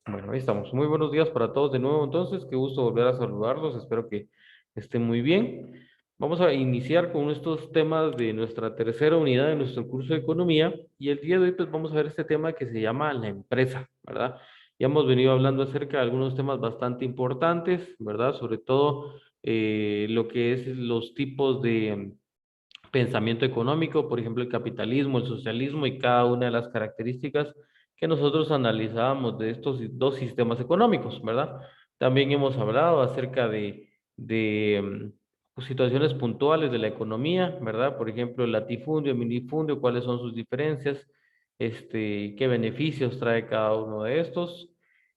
Bueno, ahí estamos. Muy buenos días para todos de nuevo. Entonces, qué gusto volver a saludarlos. Espero que estén muy bien. Vamos a iniciar con estos temas de nuestra tercera unidad de nuestro curso de economía. Y el día de hoy, pues vamos a ver este tema que se llama la empresa, ¿verdad? Ya hemos venido hablando acerca de algunos temas bastante importantes, ¿verdad? Sobre todo lo que es los tipos de pensamiento económico, por ejemplo, el capitalismo, el socialismo y cada una de las características que nosotros analizábamos de estos dos sistemas económicos, ¿verdad? También hemos hablado acerca de situaciones puntuales de la economía, ¿verdad? Por ejemplo, el latifundio, el minifundio, cuáles son sus diferencias, qué beneficios trae cada uno de estos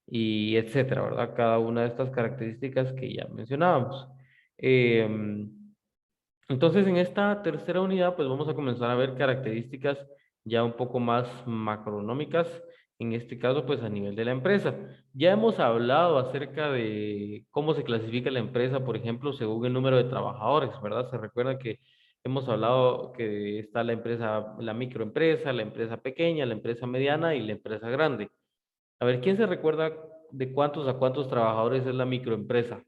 y etcétera, ¿verdad? Cada una de estas características que ya mencionábamos. Em, entonces, en esta tercera unidad, pues vamos a comenzar a ver características ya un poco más macronómicas, en este caso, pues a nivel de la empresa. Ya hemos hablado acerca de cómo se clasifica la empresa, por ejemplo, según el número de trabajadores, ¿verdad? Se recuerda que hemos hablado que está la empresa, la microempresa, la empresa pequeña, la empresa mediana y la empresa grande. A ver, ¿quién se recuerda de cuántos a cuántos trabajadores es la microempresa?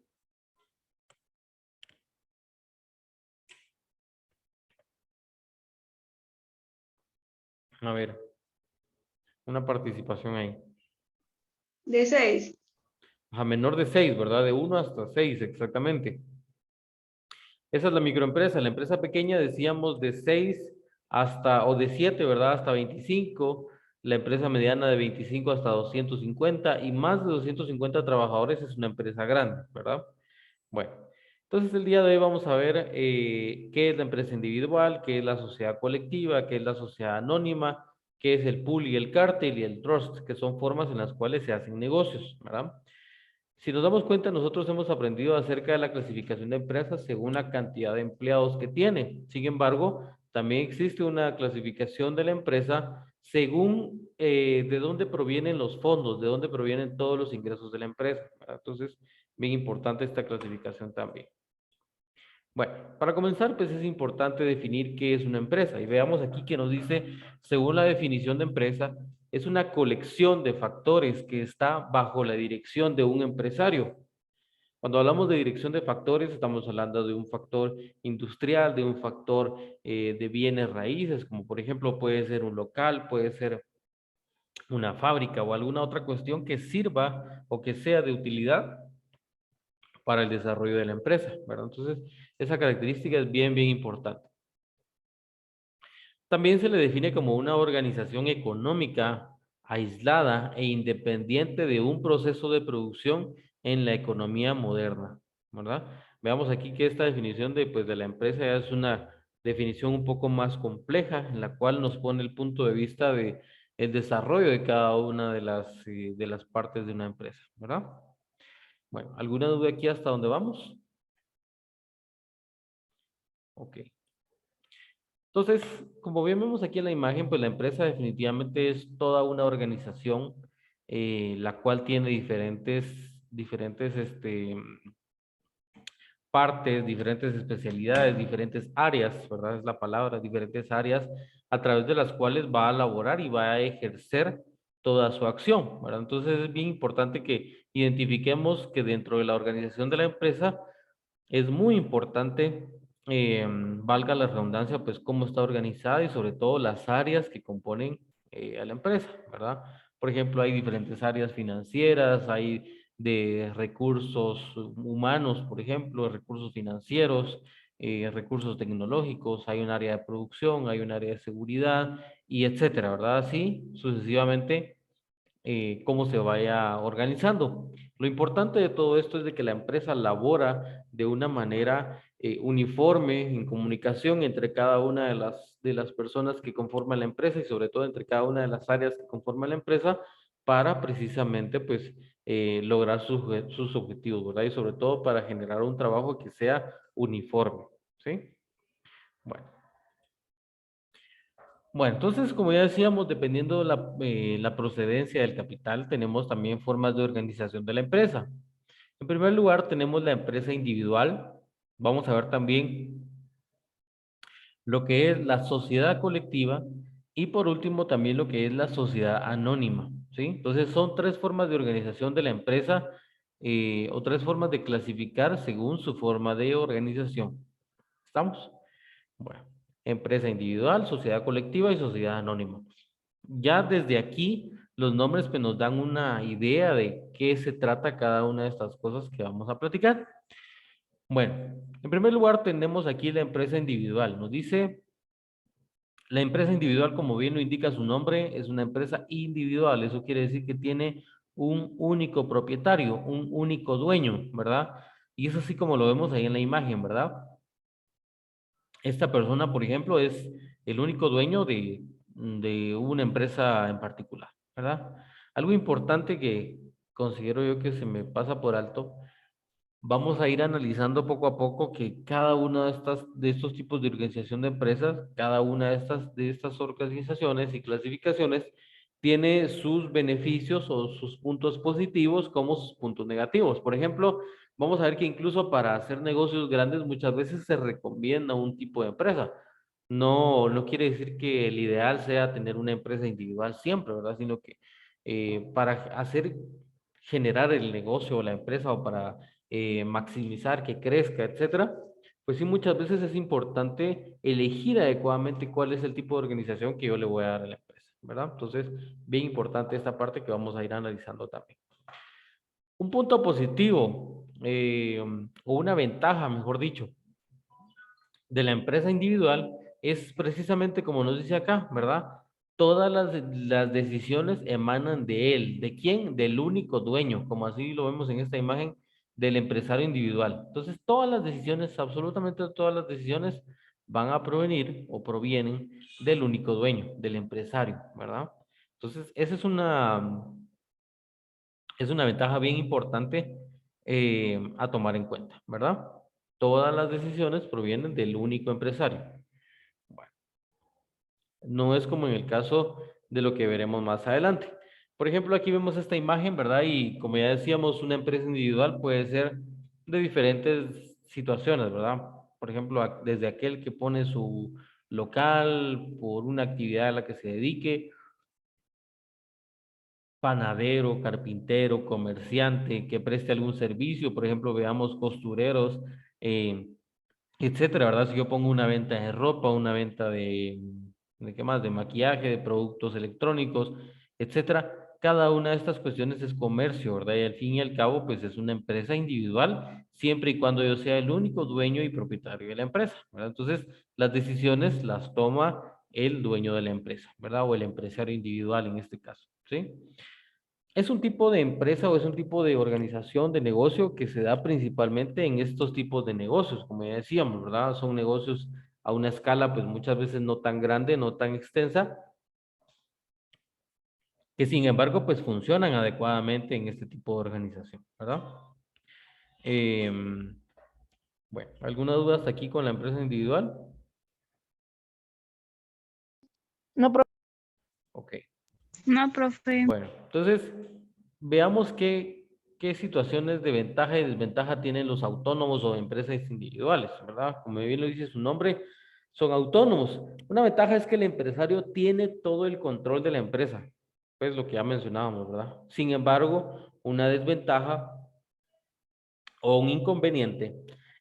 A ver, una participación ahí. De 6. A menor de 6, ¿verdad? De uno hasta 6, exactamente. Esa es la microempresa. La empresa pequeña decíamos de 6 hasta, o de 7, ¿verdad? Hasta 25. La empresa mediana de 25 hasta 250 y más de 250 trabajadores es una empresa grande, ¿verdad? Bueno, entonces el día de hoy vamos a ver qué es la empresa individual, qué es la sociedad colectiva, qué es la sociedad anónima, qué es el pool y el cártel y el trust, que son formas en las cuales se hacen negocios, ¿verdad? Si nos damos cuenta, nosotros hemos aprendido acerca de la clasificación de empresas según la cantidad de empleados que tiene. Sin embargo, también existe una clasificación de la empresa según de dónde provienen los fondos, de dónde provienen todos los ingresos de la empresa, ¿verdad? Entonces, bien importante esta clasificación también. Bueno, para comenzar, pues es importante definir qué es una empresa. Y veamos aquí que nos dice, según la definición de empresa, es una colección de factores que está bajo la dirección de un empresario. Cuando hablamos de dirección de factores, estamos hablando de un factor industrial, de un factor de bienes raíces, como por ejemplo puede ser un local, puede ser una fábrica o alguna otra cuestión que sirva o que sea de utilidad para el desarrollo de la empresa, ¿verdad? Entonces, esa característica es bien, bien importante. También se le define como una organización económica aislada e independiente de un proceso de producción en la economía moderna, ¿verdad? Veamos aquí que esta definición de, pues, de la empresa ya es una definición un poco más compleja, en la cual nos pone el punto de vista de el desarrollo de cada una de las partes de una empresa, ¿verdad? Bueno, ¿alguna duda aquí hasta dónde vamos? Ok. Entonces, como bien vemos aquí en la imagen, pues la empresa definitivamente es toda una organización, la cual tiene diferentes partes, diferentes especialidades, diferentes áreas, ¿verdad? Es la palabra, diferentes áreas a través de las cuales va a laborar y va a ejercer toda su acción, ¿verdad? Entonces es bien importante que identifiquemos que dentro de la organización de la empresa es muy importante, valga la redundancia, pues cómo está organizada y sobre todo las áreas que componen a la empresa, ¿verdad? Por ejemplo, hay diferentes áreas financieras, hay de recursos humanos, por ejemplo, recursos financieros, recursos tecnológicos, hay un área de producción, hay un área de seguridad y etcétera, ¿verdad? Así sucesivamente cómo se vaya organizando. Lo importante de todo esto es de que la empresa labora de una manera uniforme en comunicación entre cada una de las personas que conforman la empresa y sobre todo entre cada una de las áreas que conforman la empresa para precisamente pues lograr sus objetivos, ¿verdad? Y sobre todo para generar un trabajo que sea uniforme, ¿sí? Bueno. Bueno, entonces, como ya decíamos, dependiendo de la procedencia del capital, tenemos también formas de organización de la empresa. En primer lugar, tenemos la empresa individual. Vamos a ver también lo que es la sociedad colectiva y por último también lo que es la sociedad anónima. ¿sí? Entonces son tres formas de organización de la empresa o tres formas de clasificar según su forma de organización. ¿Estamos? Bueno, empresa individual, sociedad colectiva y sociedad anónima. Ya desde aquí, los nombres pues, nos dan una idea de qué se trata cada una de estas cosas que vamos a platicar. Bueno, en primer lugar tenemos aquí la empresa individual. Nos dice, la empresa individual, como bien lo indica su nombre, es una empresa individual. Eso quiere decir que tiene un único propietario, un único dueño, ¿verdad? Y es así como lo vemos ahí en la imagen, ¿verdad? Esta persona, por ejemplo, es el único dueño de una empresa en particular, ¿verdad? Algo importante que considero yo que se me pasa por alto, vamos a ir analizando poco a poco que cada una de estos tipos de organización de empresas, cada una de estas organizaciones y clasificaciones tiene sus beneficios o sus puntos positivos como sus puntos negativos. Por ejemplo, vamos a ver que incluso para hacer negocios grandes muchas veces se recomienda un tipo de empresa. No quiere decir que el ideal sea tener una empresa individual siempre, ¿verdad? Sino que para generar el negocio o la empresa o para maximizar que crezca, etcétera, pues sí, muchas veces es importante elegir adecuadamente cuál es el tipo de organización que yo le voy a dar a la empresa, ¿verdad? Entonces, bien importante esta parte que vamos a ir analizando también. Un punto positivo o una ventaja, mejor dicho, de la empresa individual es precisamente como nos dice acá, ¿verdad? Todas las decisiones emanan de él. ¿De quién? Del único dueño, como así lo vemos en esta imagen del empresario individual. Entonces, todas las decisiones, absolutamente todas las decisiones van a provenir o provienen del único dueño, del empresario, ¿verdad? Entonces, esa es una ventaja bien importante a tomar en cuenta, ¿verdad? Todas las decisiones provienen del único empresario. Bueno, no es como en el caso de lo que veremos más adelante. Por ejemplo, aquí vemos esta imagen, ¿verdad? Y como ya decíamos, una empresa individual puede ser de diferentes situaciones, ¿verdad? Por ejemplo, desde aquel que pone su local por una actividad a la que se dedique, panadero, carpintero, comerciante que preste algún servicio, por ejemplo, veamos costureros, eh, etcétera, ¿verdad? Si yo pongo una venta de ropa, una venta ¿de qué más? De maquillaje, de productos electrónicos, etcétera. Cada una de estas cuestiones es comercio, ¿verdad? Y al fin y al cabo, pues es una empresa individual, siempre y cuando yo sea el único dueño y propietario de la empresa, ¿verdad? Entonces, las decisiones las toma el dueño de la empresa, ¿verdad? O el empresario individual en este caso, ¿sí? Es un tipo de empresa o es un tipo de organización de negocio que se da principalmente en estos tipos de negocios, como ya decíamos, ¿verdad? Son negocios a una escala, pues muchas veces no tan grande, no tan extensa, que sin embargo, pues funcionan adecuadamente en este tipo de organización, ¿verdad? Em, bueno, ¿alguna duda hasta aquí con la empresa individual? No, Ok. no, profe. Bueno, entonces veamos qué situaciones de ventaja y desventaja tienen los autónomos o empresas individuales, ¿verdad? Como bien lo dice su nombre, son autónomos. Una ventaja es que el empresario tiene todo el control de la empresa, pues lo que ya mencionábamos, ¿verdad? Sin embargo, una desventaja o un inconveniente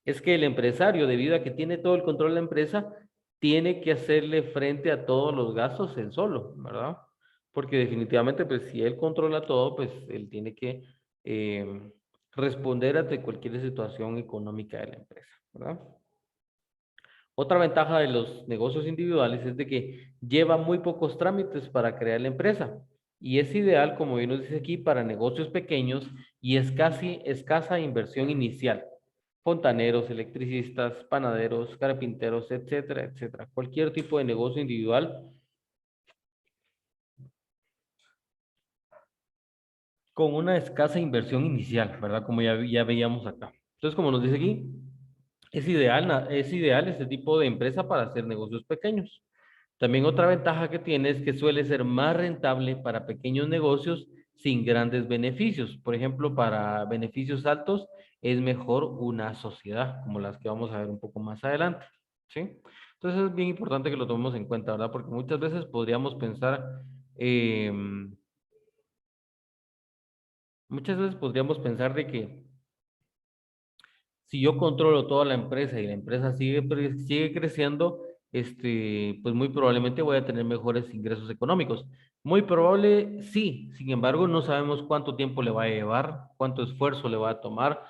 es que el empresario, debido a que tiene todo el control de la empresa, tiene que hacerle frente a todos los gastos él solo, ¿verdad? Porque definitivamente, pues si él controla todo, pues él tiene que responder ante cualquier situación económica de la empresa, ¿verdad? Otra ventaja de los negocios individuales es de que lleva muy pocos trámites para crear la empresa y es ideal, como bien nos dice aquí, para negocios pequeños y es casi escasa inversión inicial. Fontaneros, electricistas, panaderos, carpinteros, etcétera, etcétera. Cualquier tipo de negocio individual con una escasa inversión inicial, ¿verdad? Como ya veíamos acá. Entonces, como nos dice aquí, es ideal este tipo de empresa para hacer negocios pequeños. También otra ventaja que tiene es que suele ser más rentable para pequeños negocios sin grandes beneficios. Por ejemplo, para beneficios altos es mejor una sociedad, como las que vamos a ver un poco más adelante, ¿sí? Entonces es bien importante que lo tomemos en cuenta, ¿verdad? Porque muchas veces podríamos pensar, Muchas veces podríamos pensar de que si yo controlo toda la empresa y la empresa sigue creciendo, pues muy probablemente voy a tener mejores ingresos económicos. Muy probable, sí. Sin embargo, no sabemos cuánto tiempo le va a llevar, cuánto esfuerzo le va a tomar,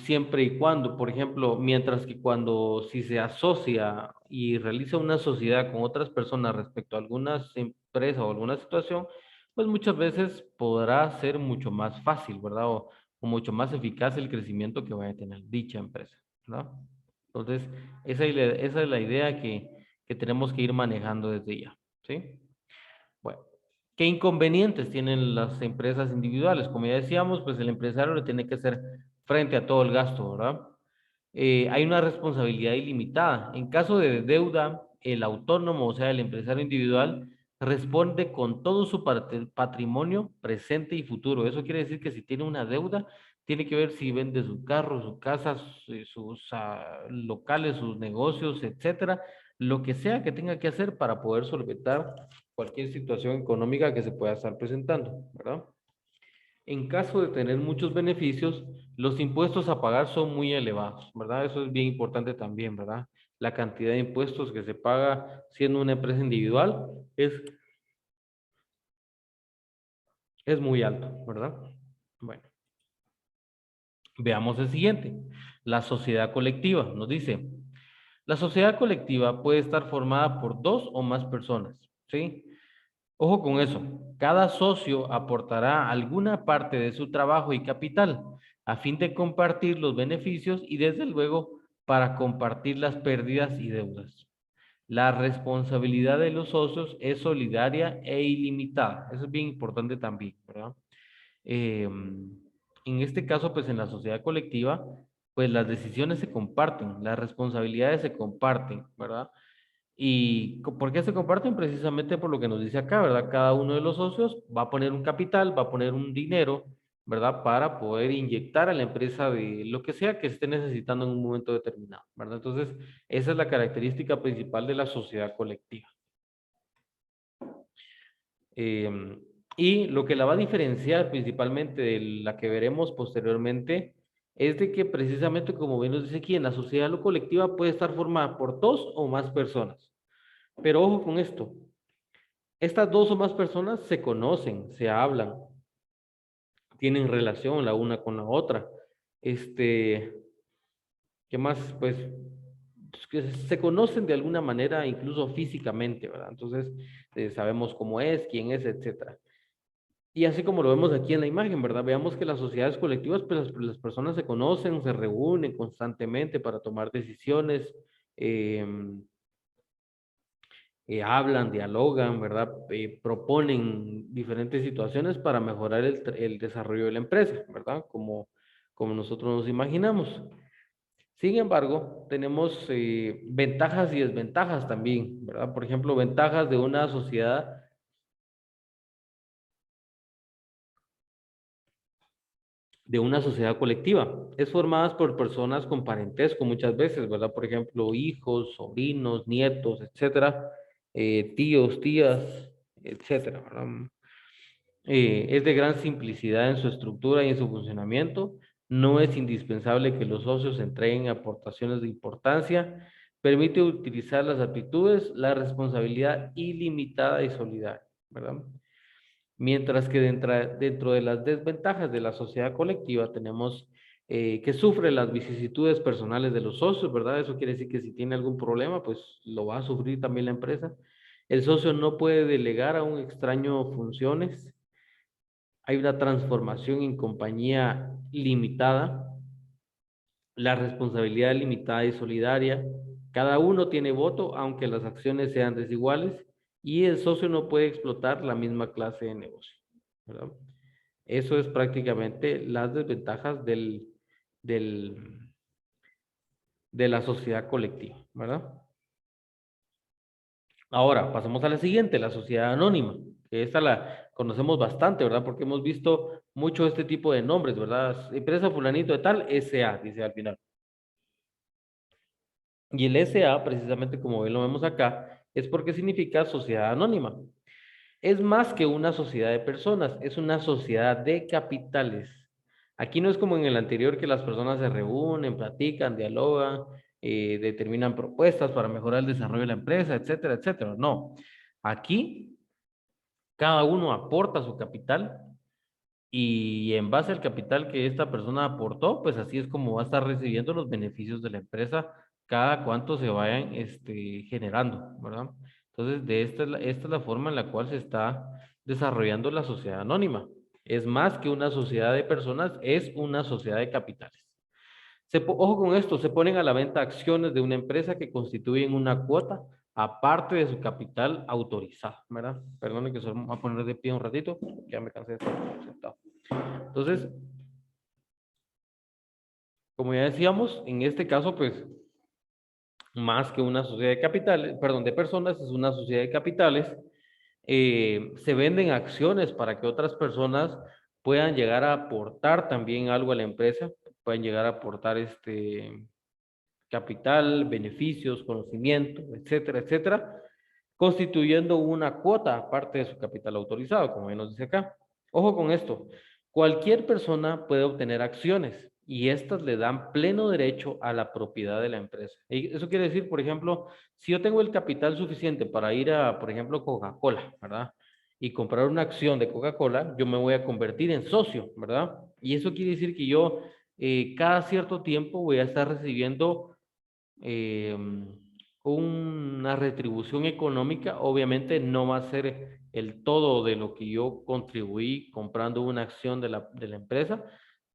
siempre y cuando, por ejemplo, mientras que cuando si se asocia y realiza una sociedad con otras personas respecto a algunas empresas o alguna situación, pues muchas veces podrá ser mucho más fácil, ¿verdad? O mucho más eficaz el crecimiento que vaya a tener dicha empresa, ¿no? Entonces, esa es la idea que tenemos que ir manejando desde ya, ¿sí? Bueno, ¿qué inconvenientes tienen las empresas individuales? Como ya decíamos, pues el empresario le tiene que hacer frente a todo el gasto, ¿verdad? Hay una responsabilidad ilimitada. En caso de deuda, el autónomo, o sea, el empresario individual, responde con todo su patrimonio presente y futuro. Eso quiere decir que si tiene una deuda, tiene que ver si vende su carro, su casa, sus locales, sus negocios, etcétera, lo que sea que tenga que hacer para poder solventar cualquier situación económica que se pueda estar presentando, ¿verdad? En caso de tener muchos beneficios, los impuestos a pagar son muy elevados, ¿verdad? Eso es bien importante también, ¿verdad? La cantidad de impuestos que se paga siendo una empresa individual es muy alto, ¿verdad? Bueno, veamos el siguiente. La sociedad colectiva nos dice, la sociedad colectiva puede estar formada por dos o más personas, ¿sí? Ojo con eso. Cada socio aportará alguna parte de su trabajo y capital a fin de compartir los beneficios y desde luego para compartir las pérdidas y deudas. La responsabilidad de los socios es solidaria e ilimitada. Eso es bien importante también, ¿verdad? En este caso, pues en la sociedad colectiva, pues las decisiones se comparten, las responsabilidades se comparten, ¿verdad? ¿Y por qué se comparten? Precisamente por lo que nos dice acá, ¿verdad? Cada uno de los socios va a poner un capital, va a poner un dinero, ¿verdad? Para poder inyectar a la empresa de lo que sea que esté necesitando en un momento determinado, ¿verdad? Entonces, esa es la característica principal de la sociedad colectiva. Y lo que la va a diferenciar principalmente de la que veremos posteriormente es de que precisamente, como bien nos dice aquí, en la sociedad colectiva puede estar formada por dos o más personas. Pero ojo con esto, estas dos o más personas se conocen, se hablan, tienen relación la una con la otra. Este, ¿Qué más? Pues que se conocen de alguna manera, incluso físicamente, ¿verdad? Entonces, sabemos cómo es, quién es, etcétera. Y así como lo vemos aquí en la imagen, ¿verdad? Veamos que las sociedades colectivas, pues las personas se conocen, se reúnen constantemente para tomar decisiones, eh, hablan, dialogan, ¿verdad? Proponen diferentes situaciones para mejorar el desarrollo de la empresa, ¿verdad? Como nosotros nos imaginamos. Sin embargo, tenemos ventajas y desventajas también, ¿verdad? Por ejemplo, ventajas de una sociedad colectiva. Es formada por personas con parentesco muchas veces, ¿verdad? Por ejemplo, hijos, sobrinos, nietos, etcétera, tíos, tías, etcétera, ¿verdad? Es de gran simplicidad en su estructura y en su funcionamiento. No es indispensable que los socios entreguen aportaciones de importancia. Permite utilizar las aptitudes, la responsabilidad ilimitada y solidaria, ¿verdad? Mientras que dentro de las desventajas de la sociedad colectiva tenemos que sufre las vicisitudes personales de los socios, ¿verdad? Eso quiere decir que si tiene algún problema, pues lo va a sufrir también la empresa. El socio no puede delegar a un extraño funciones. Hay una transformación en compañía limitada, la responsabilidad limitada y solidaria. Cada uno tiene voto, aunque las acciones sean desiguales, y el socio no puede explotar la misma clase de negocio, ¿verdad? Eso es prácticamente las desventajas del, de la sociedad colectiva, ¿verdad? Ahora, pasamos a la siguiente, la sociedad anónima, que esta la conocemos bastante, ¿verdad? Porque hemos visto mucho este tipo de nombres, ¿verdad? Empresa fulanito de tal, SA, dice al final. Y el SA, precisamente como bien lo vemos acá, es porque significa sociedad anónima. Es más que una sociedad de personas, es una sociedad de capitales. Aquí no es como en el anterior que las personas se reúnen, platican, dialogan, determinan propuestas para mejorar el desarrollo de la empresa, etcétera, etcétera. No, aquí cada uno aporta su capital y en base al capital que esta persona aportó, pues así es como va a estar recibiendo los beneficios de la empresa cada cuanto se vayan generando, ¿verdad? Entonces, esta es la forma en la cual se está desarrollando la sociedad anónima. Es más que una sociedad de personas, es una sociedad de capitales. Ojo con esto, se ponen a la venta acciones de una empresa que constituyen una cuota aparte de su capital autorizado, ¿verdad? Perdone que solo me voy a poner de pie un ratito, ya me cansé de estar sentado. Entonces, como ya decíamos, en este caso, pues, más que una sociedad de capitales, perdón, de personas, es una sociedad de capitales. Se venden acciones para que otras personas puedan llegar a aportar también algo a la empresa, pueden llegar a aportar capital, beneficios, conocimiento, etcétera, etcétera, constituyendo una cuota aparte de su capital autorizado, como bien nos dice acá. Ojo con esto, cualquier persona puede obtener acciones y estas le dan pleno derecho a la propiedad de la empresa. Y eso quiere decir, por ejemplo, si yo tengo el capital suficiente para ir a, por ejemplo, Coca-Cola, ¿verdad? Y comprar una acción de Coca-Cola, yo me voy a convertir en socio, ¿verdad? Y eso quiere decir que yo cada cierto tiempo voy a estar recibiendo eh, una retribución económica. Obviamente no va a ser el todo de lo que yo contribuí comprando una acción de la empresa,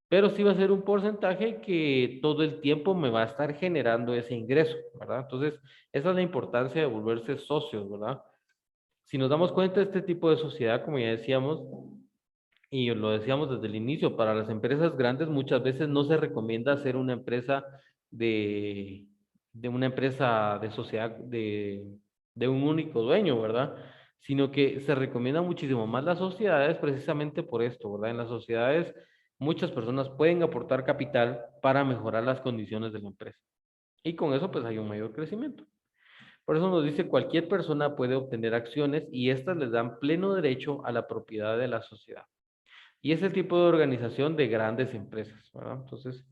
pero sí va a ser un porcentaje que todo el tiempo me va a estar generando ese ingreso, ¿verdad? Entonces, esa es la importancia de volverse socios, ¿verdad? Si nos damos cuenta, este tipo de sociedad, como ya decíamos, y lo decíamos desde el inicio, para las empresas grandes muchas veces no se recomienda hacer una empresa de, de una empresa de sociedad de un único dueño, ¿verdad? Sino que se recomienda muchísimo más las sociedades precisamente por esto, ¿verdad? En las sociedades muchas personas pueden aportar capital para mejorar las condiciones de la empresa. Y con eso pues hay un mayor crecimiento. Por eso nos dice cualquier persona puede obtener acciones y estas les dan pleno derecho a la propiedad de la sociedad. Y es el tipo de organización de grandes empresas, ¿verdad? Entonces,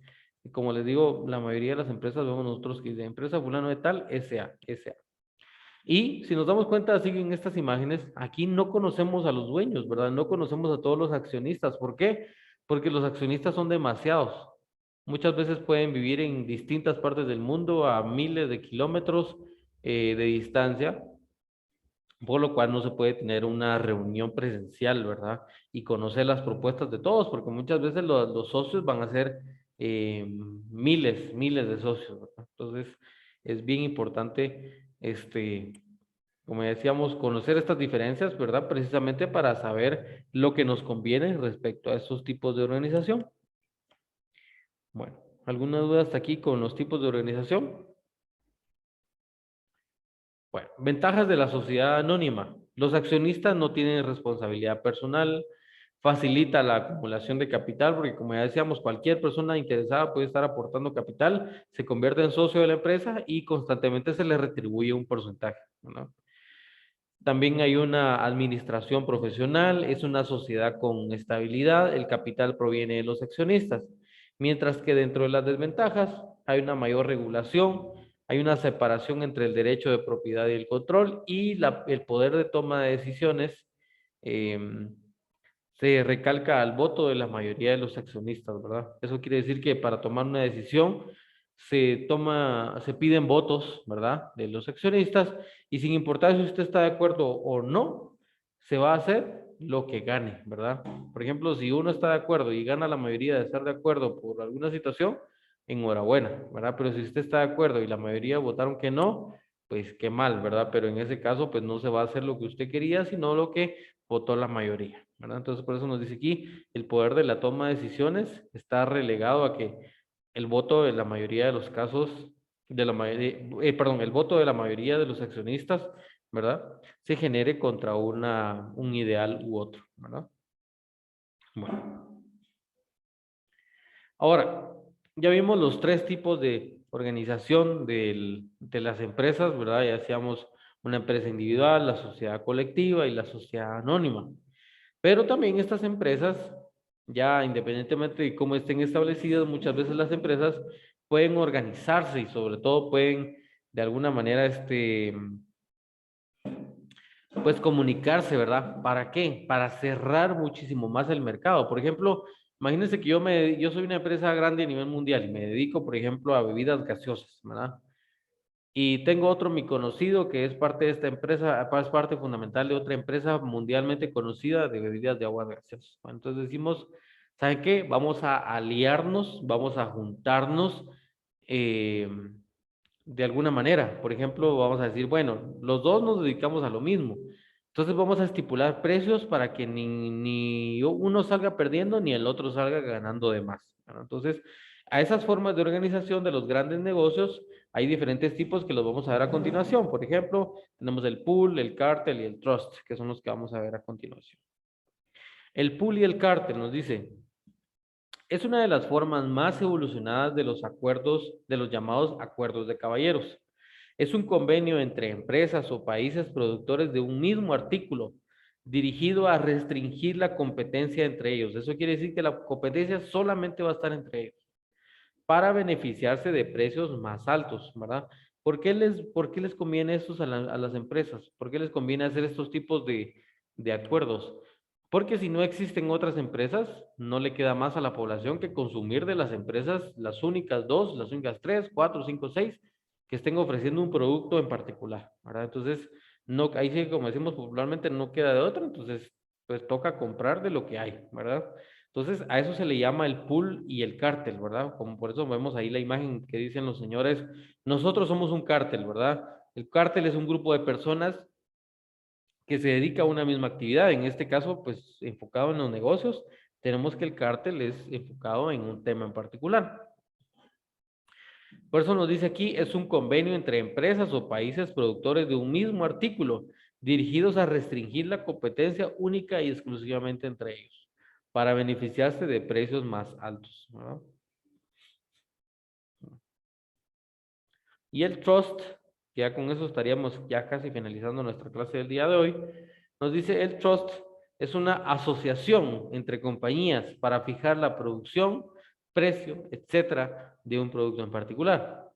como les digo, la mayoría de las empresas vemos nosotros que de empresa fulano de tal, SA, SA. Y si nos damos cuenta, así en estas imágenes, aquí no conocemos a los dueños, ¿verdad? No conocemos a todos los accionistas. ¿Por qué? Porque los accionistas son demasiados. Muchas veces pueden vivir en distintas partes del mundo a miles de kilómetros de distancia, por lo cual no se puede tener una reunión presencial, ¿verdad? Y conocer las propuestas de todos, porque muchas veces los socios van a ser miles de socios, ¿verdad? Entonces, es bien importante, como decíamos, conocer estas diferencias, ¿verdad? Precisamente para saber lo que nos conviene respecto a estos tipos de organización. Bueno, ¿alguna duda hasta aquí con los tipos de organización? Bueno, ventajas de la sociedad anónima. Los accionistas no tienen responsabilidad personal, facilita la acumulación de capital, porque como ya decíamos, cualquier persona interesada puede estar aportando capital, se convierte en socio de la empresa y constantemente se le retribuye un porcentaje, ¿no? También hay una administración profesional, es una sociedad con estabilidad, el capital proviene de los accionistas, mientras que dentro de las desventajas hay una mayor regulación, hay una separación entre el derecho de propiedad y el control y el poder de toma de decisiones se recalca al voto de la mayoría de los accionistas, ¿verdad? Eso quiere decir que para tomar una decisión se piden votos, ¿verdad? De los accionistas y sin importar si usted está de acuerdo o no, se va a hacer lo que gane, ¿verdad? Por ejemplo, si uno está de acuerdo y gana la mayoría de estar de acuerdo por alguna situación, enhorabuena, ¿verdad? Pero si usted está de acuerdo y la mayoría votaron que no, pues qué mal, ¿verdad? Pero en ese caso, pues no se va a hacer lo que usted quería, sino lo que votó la mayoría, ¿verdad? Entonces, por eso nos dice aquí, el poder de la toma de decisiones está relegado a que el voto de la mayoría de los casos, perdón, el voto de la mayoría de los accionistas, ¿verdad? Se genere contra un ideal u otro, ¿verdad? Bueno, ahora, ya vimos los tres tipos de organización de las empresas, ¿verdad? Ya decíamos una empresa individual, la sociedad colectiva y la sociedad anónima. Pero también estas empresas, ya independientemente de cómo estén establecidas, muchas veces las empresas pueden organizarse y sobre todo pueden de alguna manera pues comunicarse, ¿verdad? ¿Para qué? Para cerrar muchísimo más el mercado. Por ejemplo, imagínense que yo soy una empresa grande a nivel mundial y me dedico, por ejemplo, a bebidas gaseosas, ¿verdad? Y tengo otro mi conocido que es parte de esta empresa, es parte fundamental de otra empresa mundialmente conocida de bebidas de agua gaseosas. Entonces decimos, ¿saben qué? Vamos a aliarnos, vamos a juntarnos eh, de alguna manera. Por ejemplo, vamos a decir, bueno, los dos nos dedicamos a lo mismo. Entonces vamos a estipular precios para que ni uno salga perdiendo ni el otro salga ganando de más, ¿verdad? Entonces, a esas formas de organización de los grandes negocios hay diferentes tipos que los vamos a ver a continuación. Por ejemplo, tenemos el pool, el cártel y el trust, que son los que vamos a ver a continuación. El pool y el cártel nos dice, es una de las formas más evolucionadas de los acuerdos, de los llamados acuerdos de caballeros. Es un convenio entre empresas o países productores de un mismo artículo dirigido a restringir la competencia entre ellos. Eso quiere decir que la competencia solamente va a estar entre ellos para beneficiarse de precios más altos, ¿verdad? ¿Por qué les conviene esto a las empresas? ¿Por qué les conviene hacer estos tipos de acuerdos? Porque si no existen otras empresas, no le queda más a la población que consumir de las empresas, las únicas dos, las únicas tres, cuatro, cinco, seis, que estén ofreciendo un producto en particular, ¿verdad? Entonces, no, ahí sí, como decimos popularmente, no queda de otra, entonces, pues toca comprar de lo que hay, ¿verdad? Entonces, a eso se le llama el pool y el cártel, ¿verdad? Como por eso vemos ahí la imagen que dicen los señores, nosotros somos un cártel, ¿verdad? El cártel es un grupo de personas que se dedica a una misma actividad, en este caso, pues enfocado en los negocios, tenemos que el cártel es enfocado en un tema en particular. Por eso nos dice aquí, es un convenio entre empresas o países productores de un mismo artículo, dirigidos a restringir la competencia única y exclusivamente entre ellos, para beneficiarse de precios más altos, ¿verdad? Y el trust, ya con eso estaríamos ya casi finalizando nuestra clase del día de hoy, nos dice el trust es una asociación entre compañías para fijar la producción, precio, etcétera, de un producto en particular.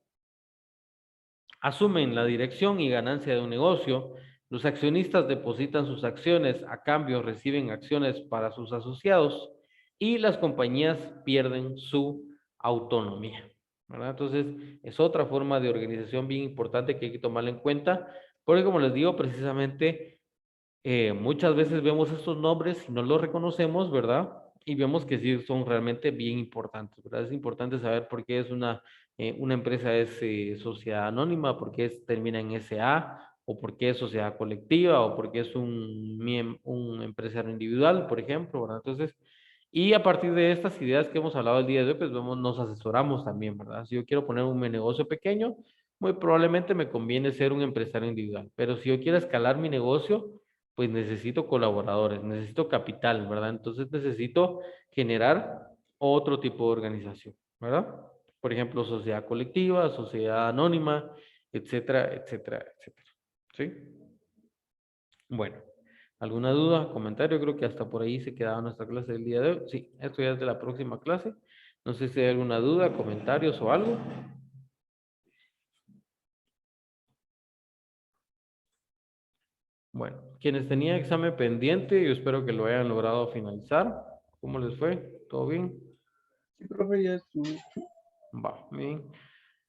Asumen la dirección y ganancia de un negocio, los accionistas depositan sus acciones, a cambio reciben acciones para sus asociados y las compañías pierden su autonomía, ¿verdad? Entonces, es otra forma de organización bien importante que hay que tomarla en cuenta, porque como les digo, precisamente muchas veces vemos estos nombres y no los reconocemos, ¿verdad? Y vemos que sí son realmente bien importantes, ¿verdad? Es importante saber por qué es una empresa es sociedad anónima, por qué termina en SA, o por qué es sociedad colectiva, o por qué es un empresario individual, por ejemplo, ¿verdad? Entonces, y a partir de estas ideas que hemos hablado el día de hoy, pues vemos, nos asesoramos también, ¿verdad? Si yo quiero poner un negocio pequeño, muy probablemente me conviene ser un empresario individual, pero si yo quiero escalar mi negocio, pues necesito colaboradores, necesito capital, ¿verdad? Entonces necesito generar otro tipo de organización, ¿verdad? Por ejemplo, sociedad colectiva, sociedad anónima, etcétera, etcétera, etcétera. ¿Sí? Bueno, ¿alguna duda, comentario? Creo que hasta por ahí se quedaba nuestra clase del día de hoy. Sí, esto ya es de la próxima clase. No sé si hay alguna duda, comentarios o algo. Bueno, quienes tenían examen pendiente, yo espero que lo hayan logrado finalizar. ¿Cómo les fue? ¿Todo bien? Sí, profe, ya estuvo. Va, bien.